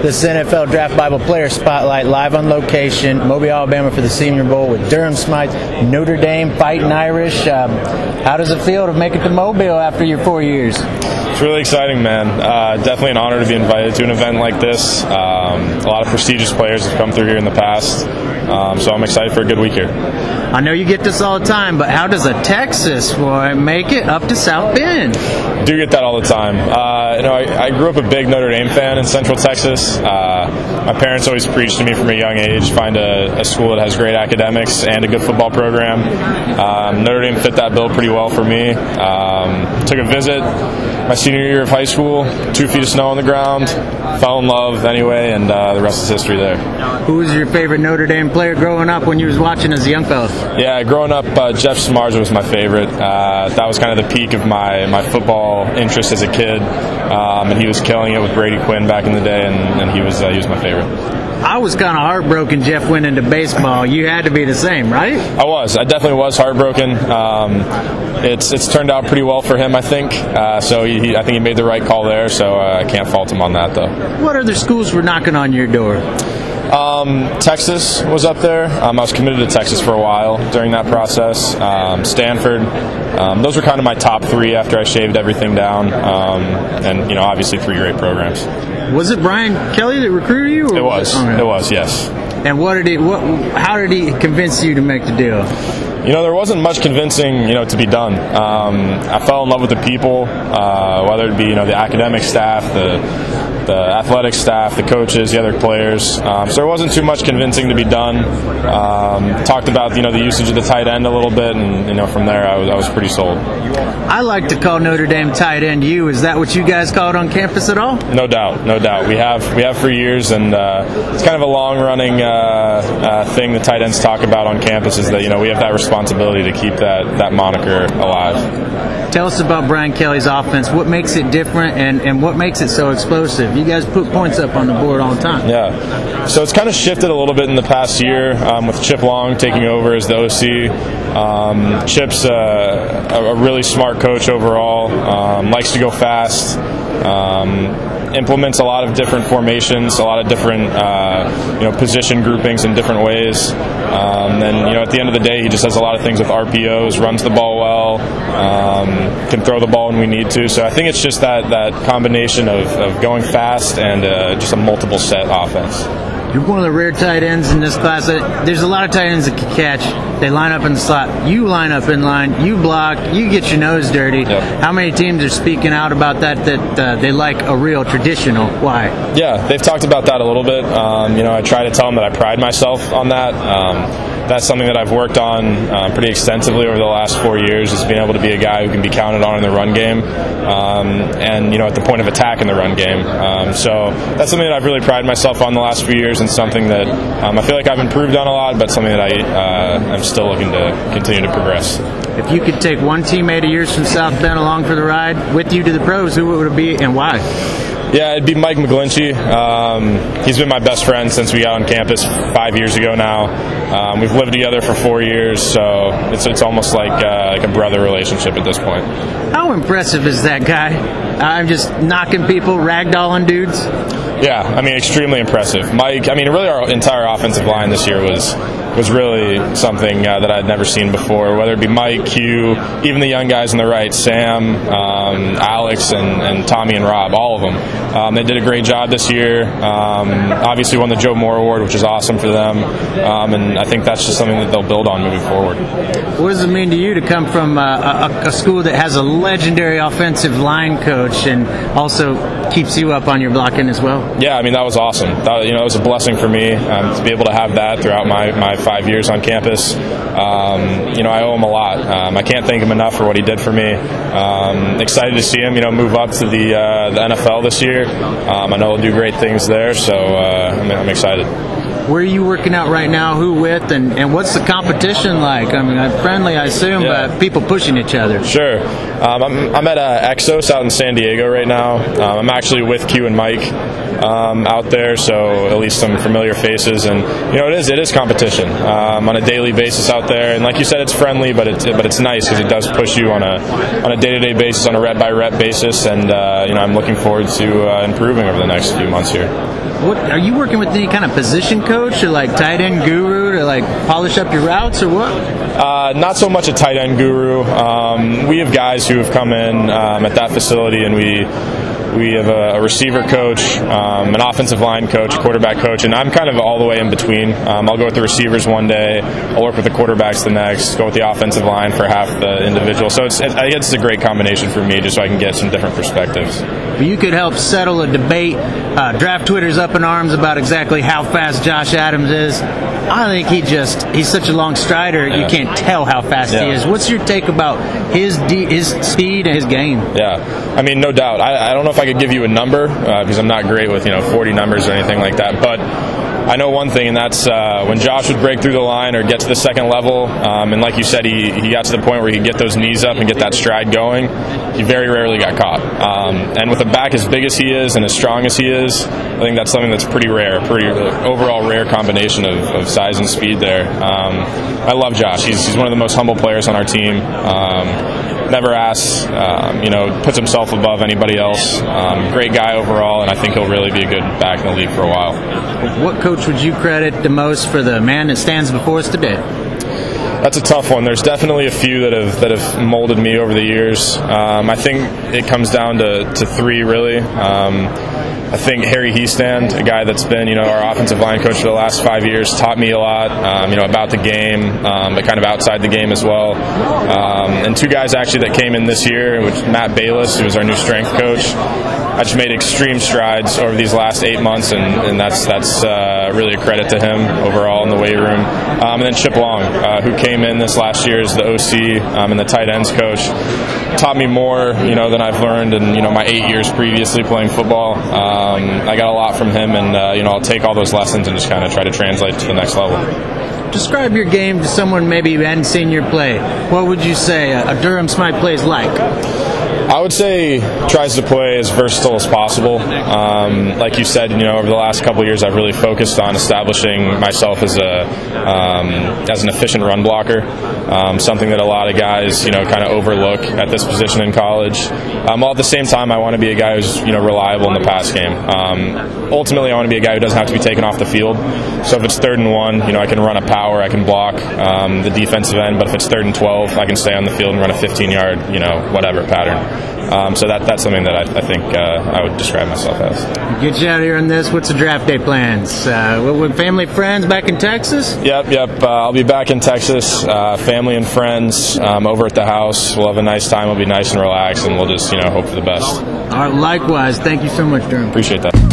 This NFL Draft Bible Player Spotlight live on location, Mobile, Alabama for the Senior Bowl with Durham Smythe, Notre Dame, Fighting Irish. How does it feel to make it to Mobile after your 4 years? It's really exciting, man. Definitely an honor to be invited to an event like this. A lot of prestigious players have come through here in the past, so I'm excited for a good week here. I know you get this all the time, but how does a Texas boy make it up to South Bend? I do get that all the time. I grew up a big Notre Dame fan in Central Texas. My parents always preached to me from a young age, find a school that has great academics and a good football program. Notre Dame fit that bill pretty well for me. Took a visit my senior year of high school, 2 feet of snow on the ground, fell in love anyway, and the rest is history there. Who was your favorite Notre Dame player growing up when you was watching as a young fella? Yeah, growing up, Jeff Smarja was my favorite. That was kind of the peak of my football interest as a kid, and he was killing it with Brady Quinn back in the day, and he was my favorite. I was kind of heartbroken Jeff went into baseball. You had to be the same, right? I definitely was heartbroken. It's turned out pretty well for him, I think. So I think he made the right call there, so I can't fault him on that, though. What other schools were knocking on your door? Texas was up there. I was committed to Texas for a while during that process. Stanford. Those were kind of my top three after I shaved everything down. And obviously 3 great programs. Was it Brian Kelly that recruited you? It was. Okay. It was, yes. And how did he convince you to make the deal? There wasn't much convincing, to be done. I fell in love with the people, whether it be, the academic staff, the athletic staff, the coaches, the other players. So there wasn't too much convincing to be done. Talked about, the usage of the tight end a little bit, and, from there I was pretty sold. I like to call Notre Dame tight end you. Is that what you guys call it on campus at all? No doubt. We have for years, and it's kind of a long-running thing the tight ends talk about on campus is that, we have that responsibility to keep that moniker alive. Tell us about Brian Kelly's offense. What makes it different, and what makes it so explosive? You guys put points up on the board all the time. Yeah. So it's kind of shifted a little bit in the past year with Chip Long taking over as the OC. Chip's a really smart coach overall. Likes to go fast. Implements a lot of different formations, a lot of different position groupings in different ways. And at the end of the day, he just does a lot of things with RPOs, runs the ball well, can throw the ball when we need to. So I think it's just that combination of going fast and just a multiple set offense. You're one of the rare tight ends in this class. There's a lot of tight ends that can catch. They line up in the slot. You line up in line. You block. You get your nose dirty. Yep. How many teams are speaking out about that they like a real traditional? Why? Yeah, they've talked about that a little bit. I try to tell them that I pride myself on that. That's something that I've worked on pretty extensively over the last 4 years, is being able to be a guy who can be counted on in the run game and at the point of attack in the run game. So that's something that I've really prided myself on the last few years, and something that I feel like I've improved on a lot, but something that I'm still looking to continue to progress. If you could take one teammate of yours from South Bend along for the ride with you to the pros, who would it be and why? Yeah, it'd be Mcglinchey. He's been my best friend since we got on campus 5 years ago now. We've lived together for 4 years, so it's almost like a brother relationship at this point. How impressive is that guy? I'm just knocking people, ragdolling dudes. Yeah, extremely impressive. Mike, really our entire offensive line this year was really something that I'd never seen before, whether it be Mike, Q, even the young guys on the right, Sam, Alex, and Tommy and Rob, all of them. They did a great job this year. Obviously won the Joe Moore Award, which is awesome for them, and I think that's just something that they'll build on moving forward. What does it mean to you to come from a school that has a legendary offensive line coach and also keeps you up on your blocking as well? Yeah, that was awesome. It was a blessing for me to be able to have that throughout my 5 years on campus. I owe him a lot. I can't thank him enough for what he did for me. Excited to see him, move up to the NFL this year. I know he'll do great things there, so I'm excited. Where are you working out right now? Who with? And what's the competition like? Friendly, I assume, yeah. But people pushing each other. Sure. I'm at Exos out in San Diego right now. I'm actually with Q and Mike. out there, so at least some familiar faces. And it is competition on a daily basis out there. And like you said, it's friendly, but it's nice because it does push you on a day-to-day basis, on a rep-by-rep basis. And I'm looking forward to improving over the next few months here. What are you working with? Any kind of position coach or like tight end guru to like polish up your routes or what? Not so much a tight end guru. We have guys who have come in at that facility, and we have a receiver coach, an offensive line coach, a quarterback coach, and I'm kind of all the way in between. I'll go with the receivers one day, I'll work with the quarterbacks the next, go with the offensive line for half the individual. So I guess it's a great combination for me, just so I can get some different perspectives. You could help settle a debate. Draft Twitter's up in arms about exactly how fast Josh Adams is. I think he's such a long strider, you can't tell how fast he is. What's your take about his speed and his game? Yeah, I mean, no doubt. I don't know if I could give you a number because I'm not great with 40 numbers or anything like that, but I know one thing, and that's when Josh would break through the line or get to the second level, and like you said, he got to the point where he could get those knees up and get that stride going. He very rarely got caught. And with a back as big as he is and as strong as he is, I think that's something that's pretty rare, pretty overall rare combination of size and speed there. I love Josh. He's one of the most humble players on our team. Never asks, puts himself above anybody else. Great guy overall, and I think he'll really be a good back in the league for a while. What coach would you credit the most for the man that stands before us today? That's a tough one. There's definitely a few that have molded me over the years. I think it comes down to three, really. I think Harry Heastand, a guy that's been, our offensive line coach for the last 5 years, taught me a lot, about the game, but kind of outside the game as well. And two guys actually that came in this year, which Matt Bayless, who was our new strength coach, I just made extreme strides over these last 8 months, and that's really a credit to him overall in the weight room. And then Chip Long, who came in this last year as the OC and the tight ends coach, taught me more, than I've learned in my 8 years previously playing football. I got a lot from him, and I'll take all those lessons and just kind of try to translate to the next level. Describe your game to someone maybe who hadn't seen your play. What would you say a Durham Smythe play is like? I would say tries to play as versatile as possible. Like you said, over the last couple of years, I've really focused on establishing myself as an efficient run blocker. Something that a lot of guys, kind of overlook at this position in college. While at the same time, I want to be a guy who's, reliable in the pass game. Ultimately, I want to be a guy who doesn't have to be taken off the field. So if it's 3rd and 1, I can run a power, I can block the defensive end. But if it's 3rd and 12, I can stay on the field and run a 15-yard, whatever pattern. So that's something that I think I would describe myself as. Get you out of here on this. What's the draft day plans? With family, friends back in Texas? Yep. I'll be back in Texas. Family and friends over at the house. We'll have a nice time. We'll be nice and relaxed, and we'll just hope for the best. All right. Likewise. Thank you so much, Durham. Appreciate that.